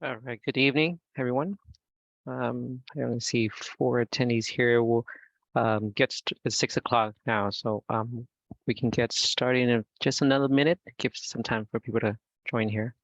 All right, good evening, everyone. I only see 4 attendees here. We'll it's 6 o'clock now, so we can get started in just another minute. It gives some time for people to join here.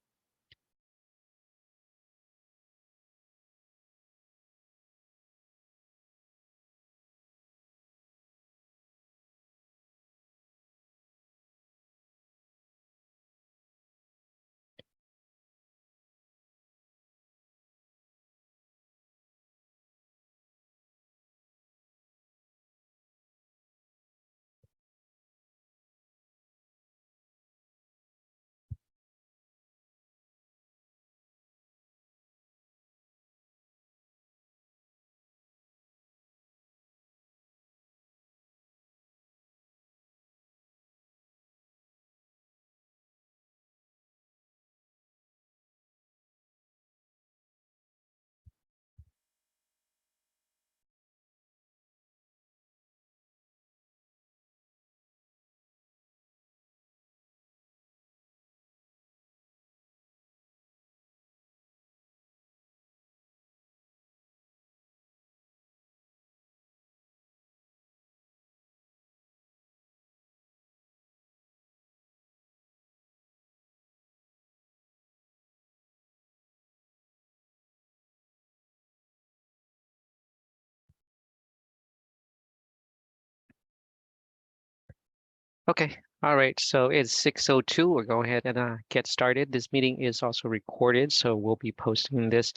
Okay, all right, so it's 6:02. We'll go ahead and get started. This meeting is also recorded, so we'll be posting this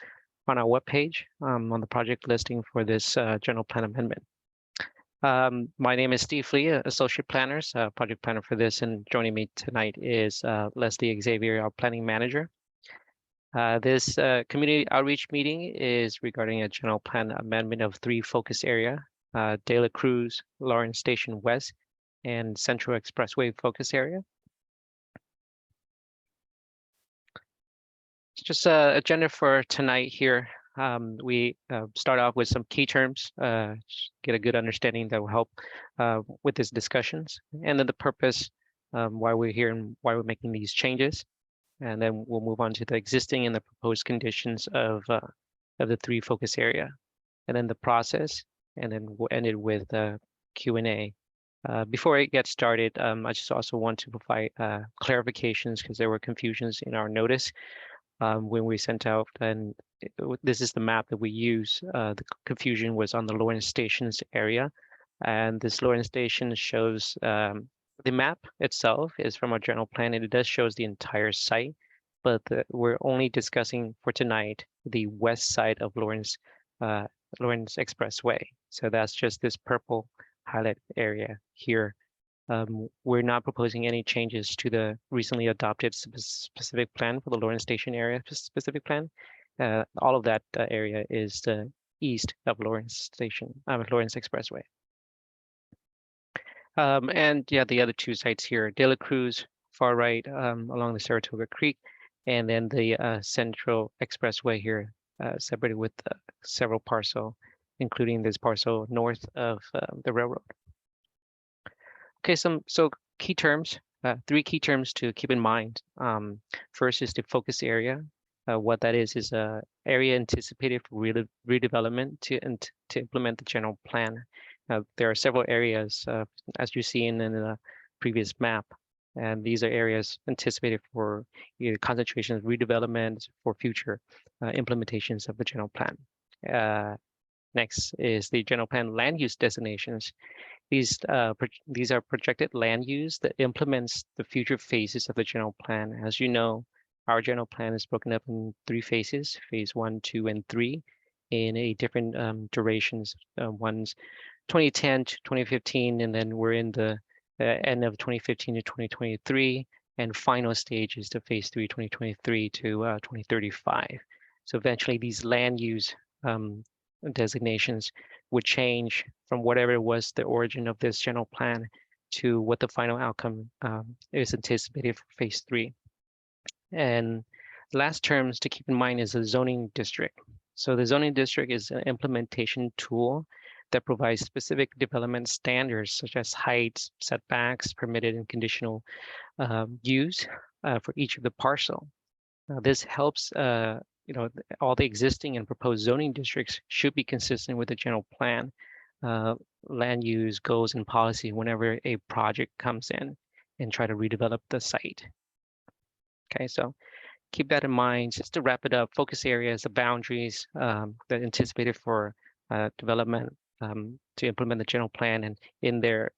on our webpage on the project listing for this general plan amendment. My name is Steve Lee, Associate Planner, Project Planner for this, and joining me tonight is Leslie Xavier, our Planning Manager. This community outreach meeting is regarding a general plan amendment of 3 focus area, De La Cruz, Lawrence Station West, and Central Expressway focus area. It's just agenda for tonight here. We start off with some key terms, get a good understanding that will help with these discussions, and then the purpose, why we're here and why we're making these changes. And then we'll move on to the existing and the proposed conditions of the 3 focus area, and then the process, and then we'll end it with Q&A. Before I get started, I just also want to provide clarifications because there were confusions in our notice when we sent out, and this is the map that we use. The confusion was on the Lawrence Stations area, and this Lawrence Station shows the map itself is from our general plan, and it does shows the entire site, but we're only discussing for tonight the west side of Lawrence Expressway. So that's just this purple highlight area here. We're not proposing any changes to the recently adopted specific plan for the Lawrence Station area specific plan. All of that area is the east of Lawrence Station, Lawrence Expressway. And yeah, the other 2 sites here, De La Cruz, far right along the Saratoga Creek, and then the Central Expressway here, separated with several parcels, including this parcel north of the railroad. Okay, so key terms, 3 key terms to keep in mind. First is the focus area. What that is a area anticipated for redevelopment to implement the general plan. There are several areas, as you see in the previous map, and these are areas anticipated for either concentration of redevelopment for future implementations of the general plan. Next is the general plan land use designations. These are projected land use that implements the future phases of the general plan. As you know, our general plan is broken up in 3 phases, phase 1, 2, and 3, in a different durations. One's 2010 to 2015, and then we're in the end of 2015 to 2023, and final stage is to phase 3, 2023 to 2035. So eventually these land use designations would change from whatever was the origin of this general plan to what the final outcome is anticipated for phase 3. And last terms to keep in mind is the zoning district. So the zoning district is an implementation tool that provides specific development standards such as heights, setbacks, permitted and conditional use for each of the parcel. This helps all the existing and proposed zoning districts should be consistent with the general plan, land use goals and policy whenever a project comes in and try to redevelop the site. Okay, so keep that in mind. Just to wrap it up, focus areas, the boundaries that are anticipated for development to implement the general plan, and in there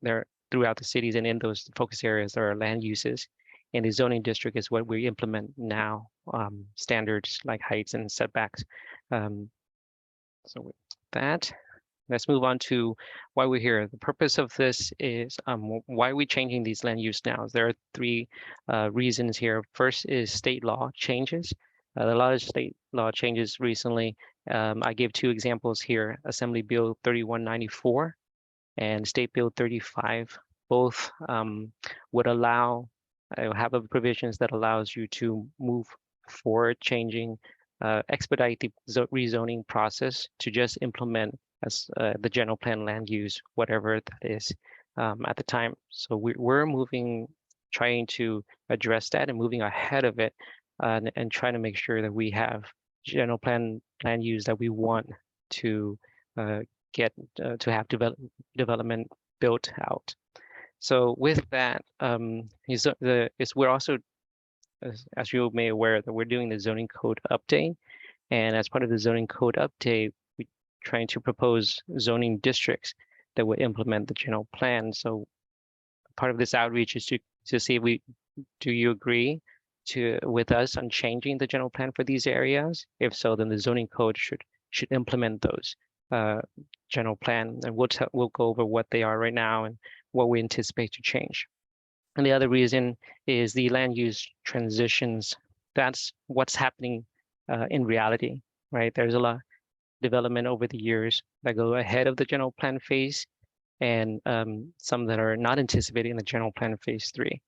throughout the cities, and in those focus areas there are land uses. And the zoning district is what we implement now, standards like heights and setbacks. So with that, let's move on to why we're here. The purpose of this is why are we changing these land use now? There are three reasons here. First is state law changes. A lot of state law changes recently. I gave two examples here, Assembly Bill 3194 and State Bill 35. Both would allow, have provisions that allows you to move forward, changing, expedite the rezoning process to just implement as the general plan land use, whatever that is at the time. So we're moving, trying to address that and moving ahead of it, and trying to make sure that we have general plan land use that we want to get to have development built out. So with that, we're also, as you may be aware, that we're doing the zoning code update, and as part of the zoning code update, we're trying to propose zoning districts that would implement the general plan. So part of this outreach is to see if do you agree with us on changing the general plan for these areas? If so, then the zoning code should implement those general plan, and we'll go over what they are right now and what we anticipate to change. And the other reason is the land use transitions. That's what's happening in reality, right? There's a lot of development over the years that go ahead of the general plan phase, and some that are not anticipated in the general plan phase 3.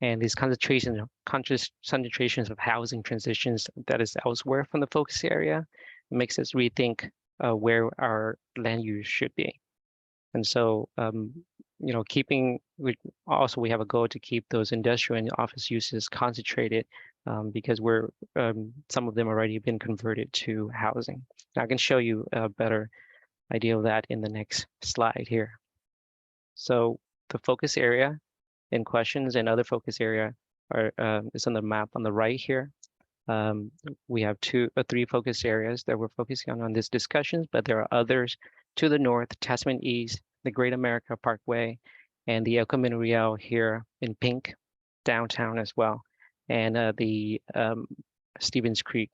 And these concentrations of housing transitions that is elsewhere from the focus area makes us rethink where our land use should be. And so, we have a goal to keep those industrial and office uses concentrated, because some of them already been converted to housing. Now I can show you a better idea of that in the next slide here. So the focus area in questions and other focus area is on the map on the right here. We have three focus areas that we're focusing on this discussion, but there are others to the north, Tasman East, the Great America Parkway, and the El Camino Real here in pink, downtown as well, and the Stevens Creek.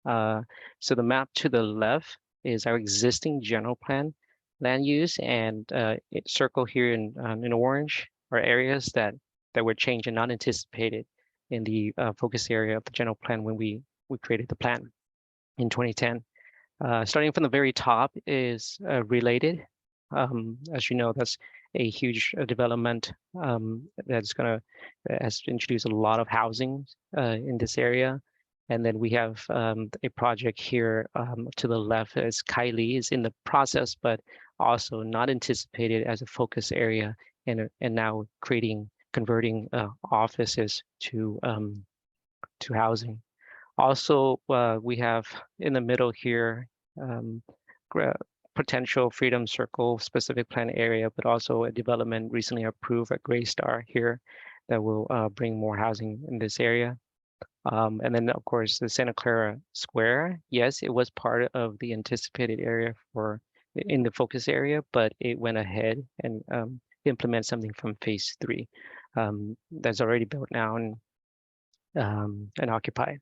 So the map to the left is our existing general plan land use, and it's circled here in orange are areas that were changed and not anticipated in the focus area of the general plan when we created the plan in 2010. Starting from the very top is related. As you know, that's a huge development that's has introduced a lot of housing in this area. And then we have a project here to the left as Kylie is in the process, but also not anticipated as a focus area, and now converting offices to housing. Also, we have in the middle here potential Freedom Circle specific plan area, but also a development recently approved at Gray Star here that will bring more housing in this area. And then, of course, the Santa Clara Square. Yes, it was part of the anticipated area in the focus area, but it went ahead and implement something from phase 3 that's already built now and occupied.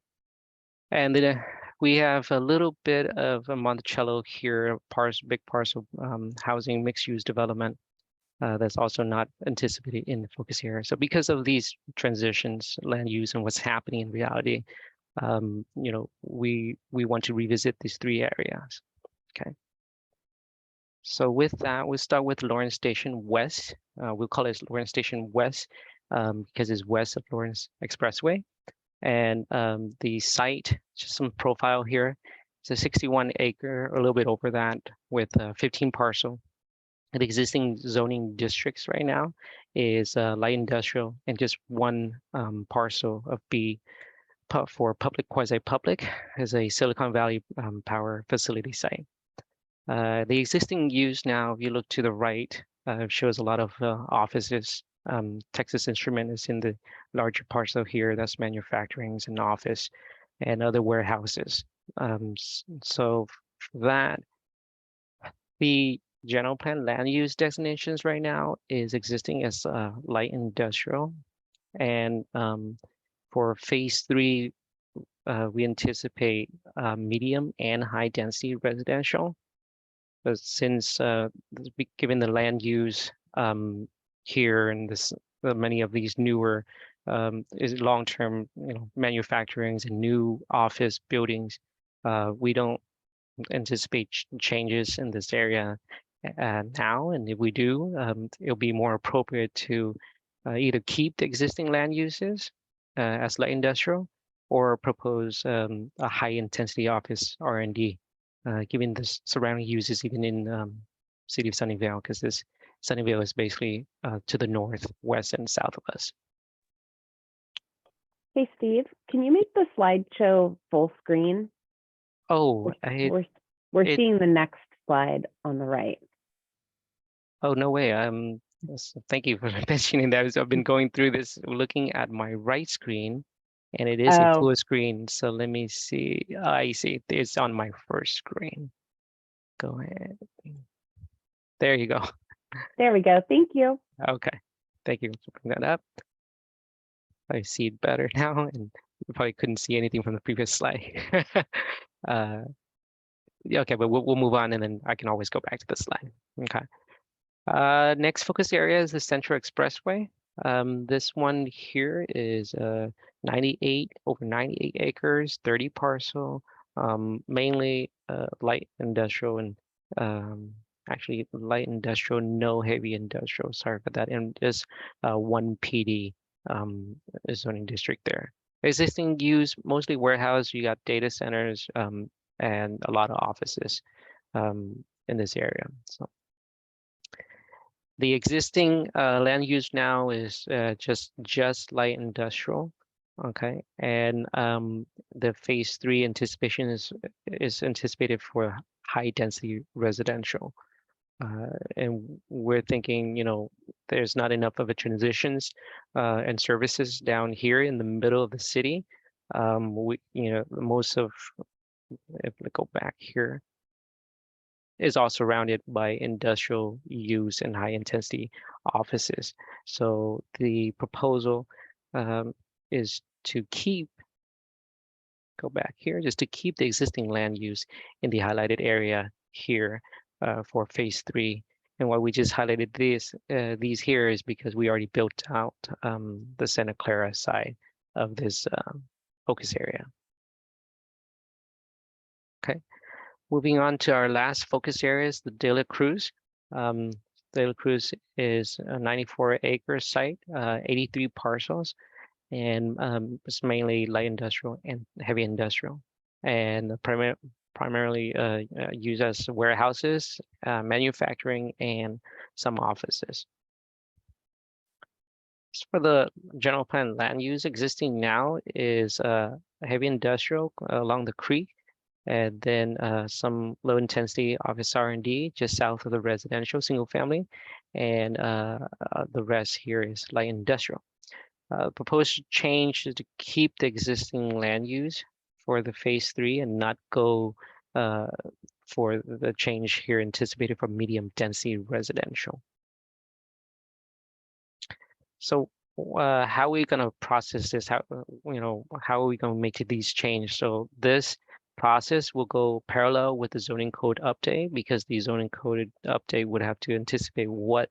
And then we have a little bit of a Monticello here, big parcel housing mixed use development that's also not anticipated in the focus area. So because of these transitions, land use, and what's happening in reality, we want to revisit these 3 areas. Okay. So with that, we'll start with Lawrence Station West. We'll call it Lawrence Station West because it's west of Lawrence Expressway. And the site, just some profile here, it's a 61 acre, or a little bit over that, with 15 parcel. The existing zoning districts right now is light industrial and just 1 parcel of B. for public quasi-public is a Silicon Valley power facility site. The existing use now, if you look to the right, shows a lot of offices. Texas Instrument is in the larger parcel here. That's manufacturing and office and other warehouses. So for that, the general plan land use designations right now is existing as light industrial. And for phase 3, we anticipate medium and high density residential. But since given the land use here and this many of these newer is long-term manufacturings and new office buildings, we don't anticipate changes in this area now. And if we do, it'll be more appropriate to either keep the existing land uses as light industrial or propose a high intensity office R&D, given the surrounding uses even in city of Sunnyvale, because this Sunnyvale is basically to the north, west, and south of us. Hey, Steve, can you make the slideshow full screen? Oh, we're seeing the next slide on the right. Oh, no way. Thank you for mentioning that. I've been going through this, looking at my right screen, and it is a full screen. So let me see. I see it's on my first screen. Go ahead. There you go. There we go. Thank you. Okay. Thank you for putting that up. I see it better now, and you probably couldn't see anything from the previous slide. Yeah, okay, but we'll move on, and then I can always go back to the slide. Okay. Next focus area is the Central Expressway. This one here is 98 acres, 30 parcel, mainly light industrial and actually light industrial, no heavy industrial. Sorry for that, and just one PD zoning district there. Existing use mostly warehouse. You got data centers and a lot of offices in this area. So. The existing land use now is just light industrial, okay, and the phase 3 anticipation is anticipated for high density residential, and we're thinking, there's not enough of a transitions and services down here in the middle of the city. Most of, if we go back here, is all surrounded by industrial use and high intensity offices. So the proposal is to go back here, just to keep the existing land use in the highlighted area here for phase 3. And why we just highlighted these here is because we already built out the Santa Clara side of this focus area. Okay. Moving on to our last focus areas, the De La Cruz. De La Cruz is a 94-acre site, 83 parcels, and it's mainly light industrial and heavy industrial, and primarily used as warehouses, manufacturing, and some offices. As for the general plan land use, existing now is heavy industrial along the creek, and then some low intensity office R&D just south of the residential single family, and the rest here is light industrial. Proposed change is to keep the existing land use for the phase 3 and not go for the change here anticipated for medium density residential. So how are we going to process this? How are we going to make these changes? So this process will go parallel with the zoning code update, because the zoning code update would have to anticipate what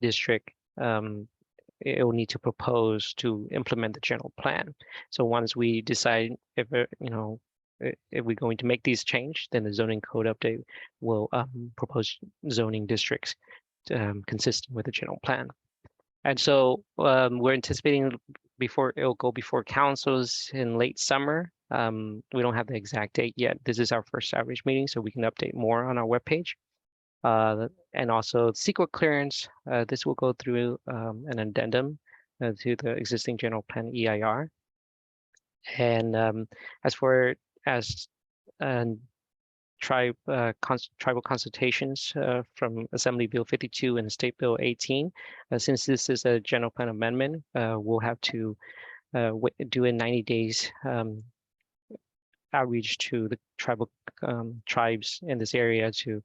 district it will need to propose to implement the general plan. So once we decide if we're going to make these change, then the zoning code update will propose zoning districts consistent with the general plan. And so we're anticipating it'll go before councils in late summer. We don't have the exact date yet. This is our first outreach meeting, so we can update more on our webpage. And also secret clearance, this will go through an addendum to the existing general plan EIR. And as for tribal consultations from Assembly Bill 52 and State Bill 18, since this is a general plan amendment, we'll have to do a 90 days outreach to the tribal tribes in this area to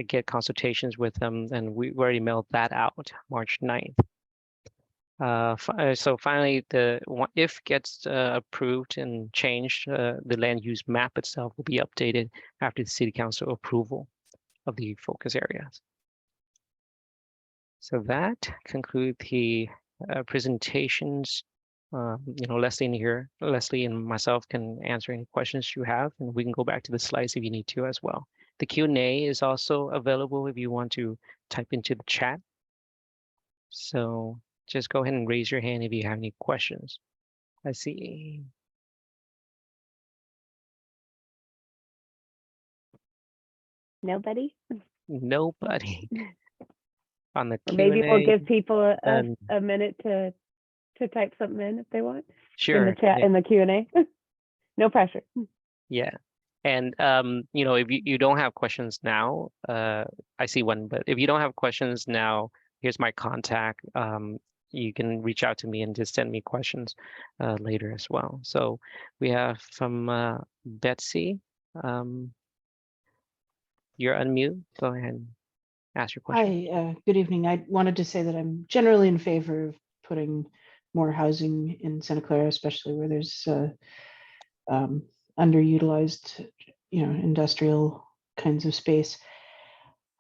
get consultations with them, and we already mailed that out March 9th. So finally, if gets approved and changed, the land use map itself will be updated after the City Council approval of the focus areas. So that concludes the presentations. Leslie and myself can answer any questions you have, and we can go back to the slides if you need to as well. The Q&A is also available if you want to type into the chat. So just go ahead and raise your hand if you have any questions. I see. Nobody? Nobody. On the Q&A. Maybe we'll give people a minute to type something in if they want. Sure. In the chat, in the Q&A. No pressure. Yeah. And, if you don't have questions now, I see one, but if you don't have questions now, here's my contact. You can reach out to me and just send me questions later as well. So we have from Betsy. You're unmute. Go ahead and ask your question. Hi, good evening. I wanted to say that I'm generally in favor of putting more housing in Santa Clara, especially where there's underutilized, industrial kinds of space.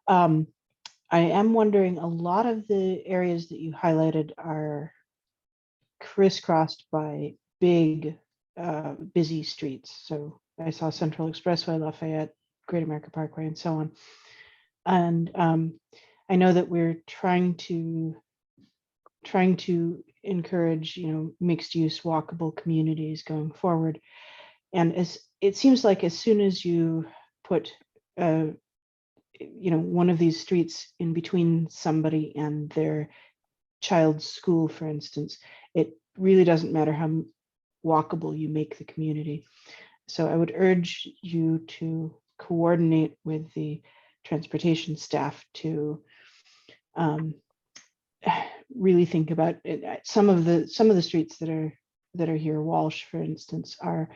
I am wondering, a lot of the areas that you highlighted are crisscrossed by big, busy streets. So I saw Central Expressway, Lafayette, Great America Parkway, and so on. And I know that we're trying to encourage, mixed use walkable communities going forward. And it seems like as soon as you put, one of these streets in between somebody and their child's school, for instance, it really doesn't matter how walkable you make the community. So I would urge you to coordinate with the transportation staff to really think about it. Some of the streets that are here, Walsh, for instance, are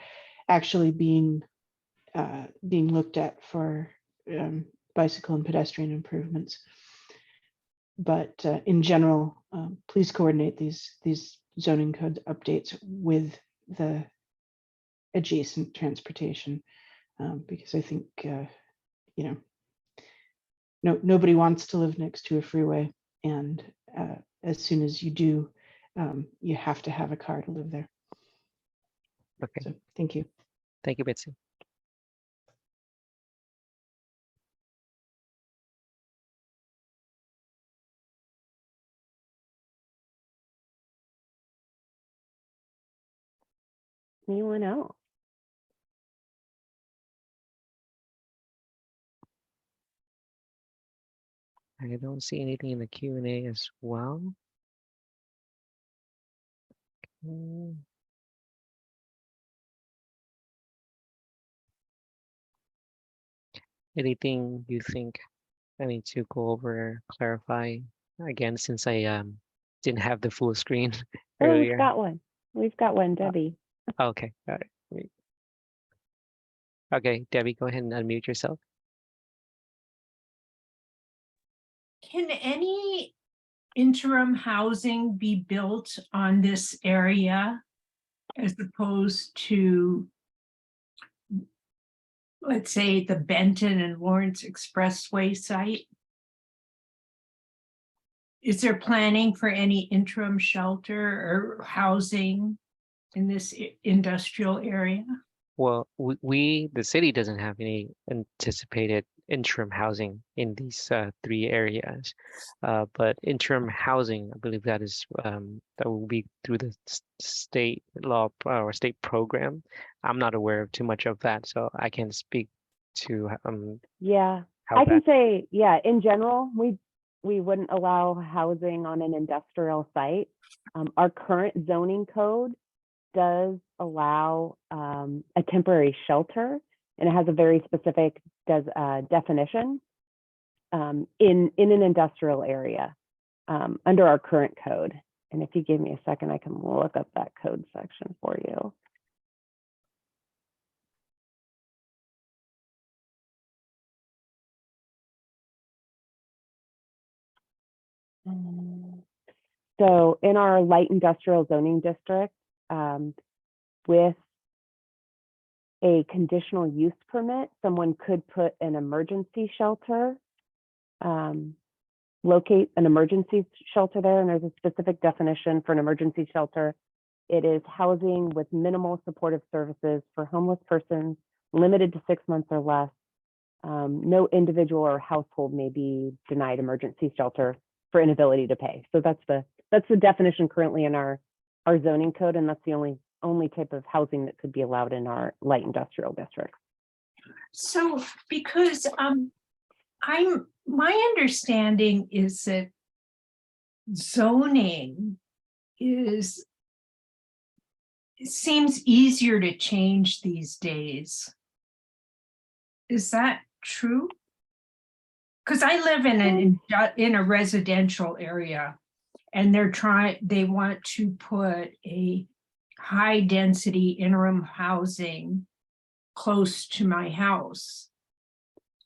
actually being looked at for bicycle and pedestrian improvements. But in general, please coordinate these zoning code updates with the adjacent transportation, because I think nobody wants to live next to a freeway, and as soon as you do, you have to have a car to live there. Okay. So thank you. Thank you, Betsy. Anyone else? I don't see anything in the Q&A as well. Anything you think I need to go over, clarify again, since I didn't have the full screen earlier? We've got one. We've got one, Debbie. Okay, got it. Great. Okay, Debbie, go ahead and unmute yourself. Can any interim housing be built on this area as opposed to, let's say, the Benton and Lawrence Expressway site? Is there planning for any interim shelter or housing in this industrial area? Well, the city doesn't have any anticipated interim housing in these three areas, but interim housing, I believe that is that will be through the state law or state program. I'm not aware of too much of that, so I can't speak to Yeah, I can say, yeah, in general, we wouldn't allow housing on an industrial site. Our current zoning code does allow a temporary shelter, and it has a very specific definition in an industrial area under our current code. And if you give me a second, I can look up that code section for you. So in our light industrial zoning district, with a conditional use permit, someone could put an emergency shelter, locate an emergency shelter there, and there's a specific definition for an emergency shelter. It is housing with minimal supportive services for homeless persons, limited to 6 months or less. No individual or household may be denied emergency shelter for inability to pay. So that's the definition currently in our zoning code, and that's the only type of housing that could be allowed in our light industrial district. So, because my understanding is that zoning seems easier to change these days. Is that true? Because I live in a residential area, and they want to put a high density interim housing close to my house.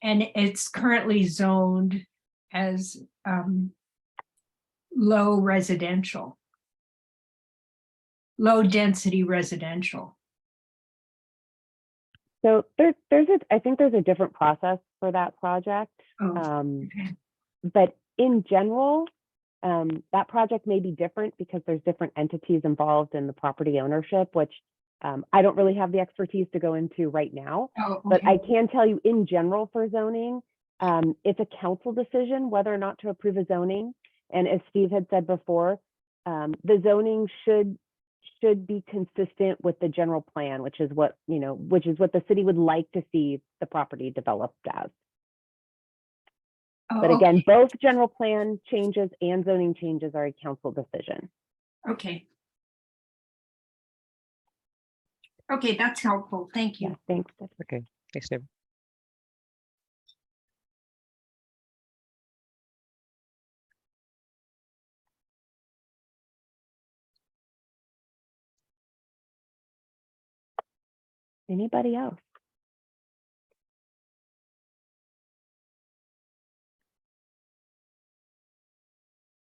And it's currently zoned as low density residential. So I think there's a different process for that project. Okay. But in general, that project may be different because there's different entities involved in the property ownership, which I don't really have the expertise to go into right now. Oh, okay. But I can tell you in general for zoning, it's a council decision whether or not to approve a zoning. And as Steve had said before, the zoning should be consistent with the general plan, which is what the city would like to see the property developed as. Oh, But again, both general plan changes and zoning changes are a council decision. okay. Okay, that's helpful. Thank you. Yeah, thanks. Okay, thanks, David. Anybody else?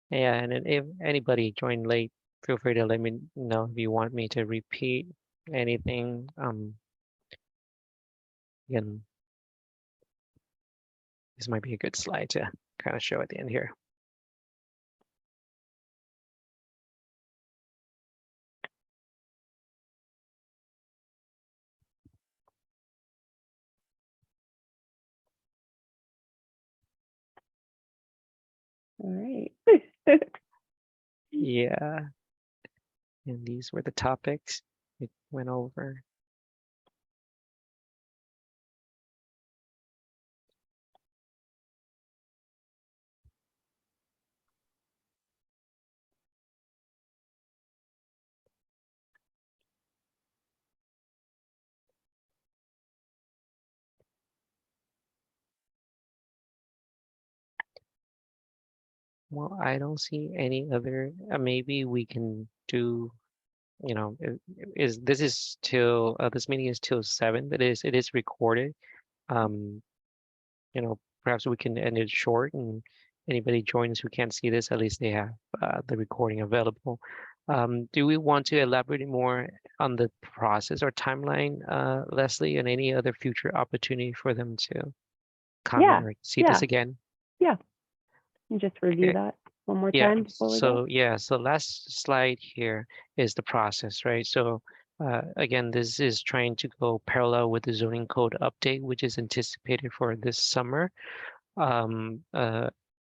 Yeah, and then if anybody joined late, feel free to let me know if you want me to repeat anything. Again, this might be a good slide to kind of show at the end here. All right. Yeah, and these were the topics it went over. Well, I don't see any other, maybe we can do, this is till, this meeting is till 7, but it is recorded. Perhaps we can end it short, and anybody joins who can't see this, at least they have the recording available. Do we want to elaborate more on the process or timeline, Leslie, and any other future opportunity for them to comment or see this again? Yeah. And just review that one more time before we go. So last slide here is the process, right? So again, this is trying to go parallel with the zoning code update, which is anticipated for this summer,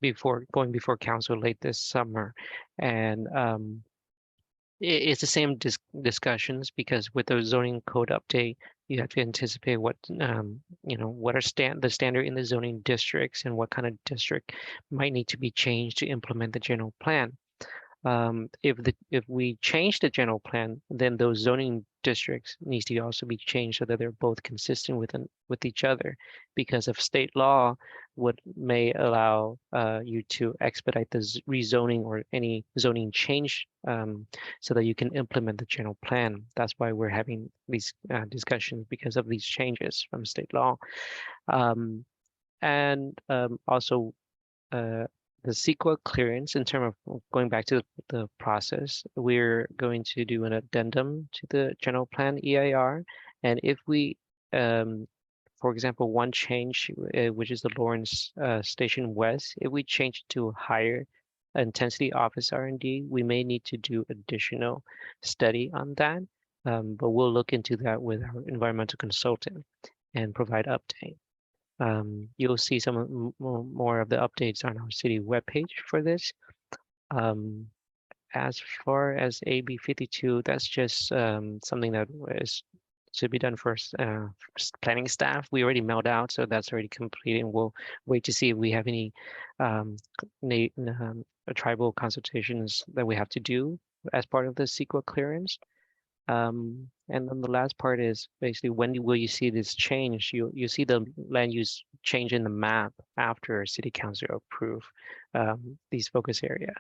before council late this summer. And it's the same discussions, because with the zoning code update, you have to anticipate what what are the standard in the zoning districts and what kind of district might need to be changed to implement the general plan. if we change the general plan, then those zoning districts needs to also be changed so that they're both consistent with each other, because of state law, what may allow you to expedite the rezoning or any zoning change, so that you can implement the general plan. That's why we're having these discussions, because of these changes from state law, and also. The CEQA clearance, in terms of going back to the process, we're going to do an addendum to the general plan EIR. And if we, for example, one change, which is the Lawrence Station West, if we change it to higher intensity office R&D, we may need to do additional study on that. But we'll look into that with our environmental consultant and provide update. You'll see some more of the updates on our city webpage for this. As far as AB 52, that's just something that should be done first. Planning staff, we already mailed out, so that's already complete, and we'll wait to see if we have any tribal consultations that we have to do as part of the CEQA clearance. And then the last part is basically, when will you see this change? You see the land use change in the map after city council approve these focus area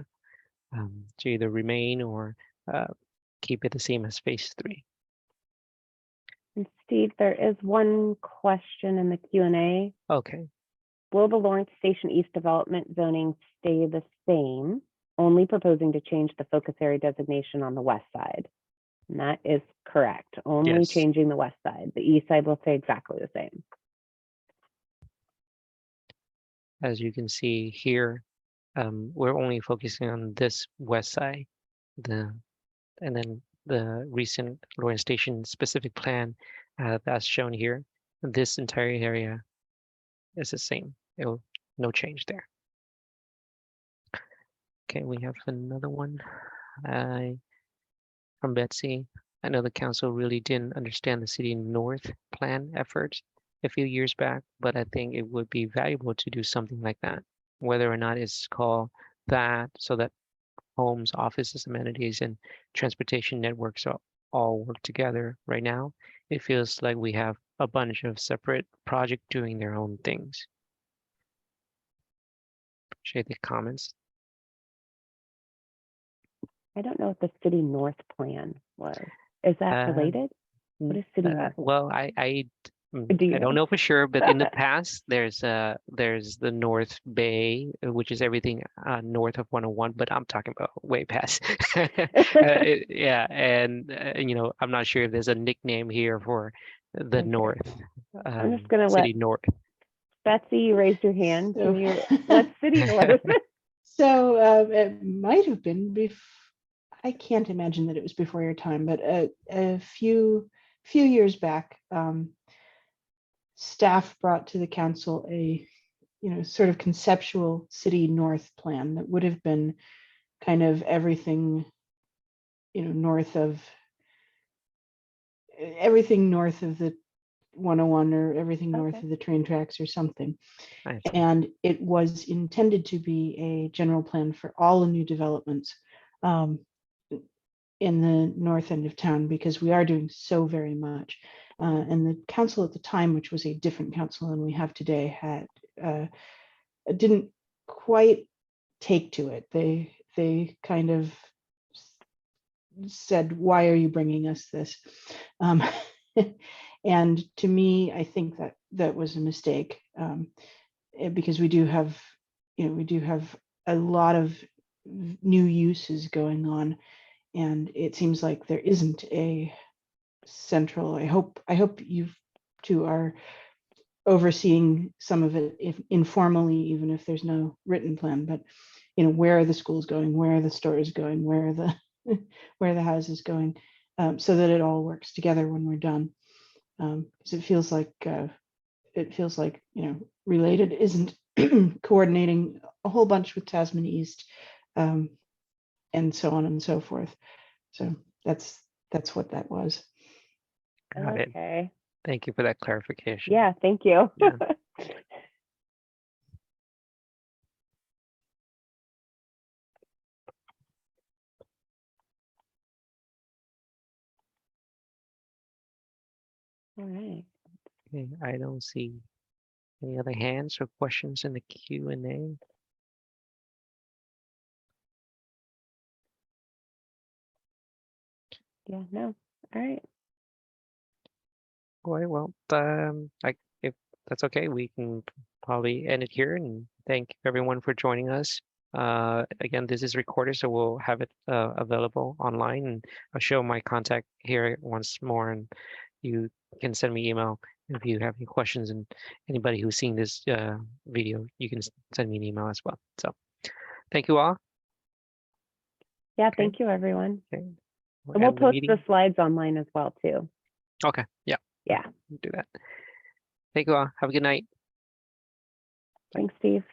to either remain or keep it the same as phase 3. And Steve, there is one question in the Q&A. Okay. Will the Lawrence Station East development zoning stay the same, only proposing to change the focus area designation on the west side? And that is correct. Only Yes. changing the west side. The east side will stay exactly the same. As you can see here, we're only focusing on this west side, and then the recent Lawrence Station specific plan that's shown here. This entire area is the same. No change there. Okay, we have another one. From Betsy. I know the council really didn't understand the city north plan efforts a few years back, but I think it would be valuable to do something like that, whether or not it's called that, so that homes, offices, amenities, and transportation networks all work together. Right now, it feels like we have a bunch of separate projects doing their own things. Appreciate the comments. I don't know what the city north plan was. Is that related? What is city north? Well, I Do you don't know? know for sure, but in the past, there's the North Bay, which is everything north of 101, but I'm talking about way past. Yeah, and I'm not sure if there's a nickname here for the Okay. north. I'm just gonna city let north. Betsy, you raised your hand. So- Can you let city north? So it might have been I can't imagine that it was before your time, but a few years back, staff brought to the council a sort of conceptual city north plan that would have been kind of everything north of the 101, or everything north Okay. of the train tracks or something. Nice. And it was intended to be a general plan for all the new developments in the north end of town, because we are doing so very much. And the council at the time, which was a different council than we have today, didn't quite take to it. They kind of said, "Why are you bringing us this?" And to me, I think that was a mistake, because we do have a lot of new uses going on, and it seems like there isn't a central. I hope you two are overseeing some of it, if informally, even if there's no written plan. But where are the schools going? Where are the stores going? Where are the where are the houses going? So that it all works together when we're done. Because it feels like Related isn't coordinating a whole bunch with Tasman East, and so on and so forth. So that's what that was. Got it. Okay. Thank you for that clarification. Yeah, thank you. Yeah. All right. Okay, I don't see any other hands or questions in the Q&A. Yeah, no. All right. All right, well, if that's okay, we can probably end it here and thank everyone for joining us. Again, this is recorded, so we'll have it available online, and I'll show my contact here once more, and you can send me email if you have any questions, and anybody who's seen this video, you can send me an email as well. So thank you all. Yeah, Okay. thank you, everyone. Okay. And we'll end the post meeting. the slides online as well, too. Okay, yeah, Yeah. do that. Thank you all. Have a good night. Thanks, Steve.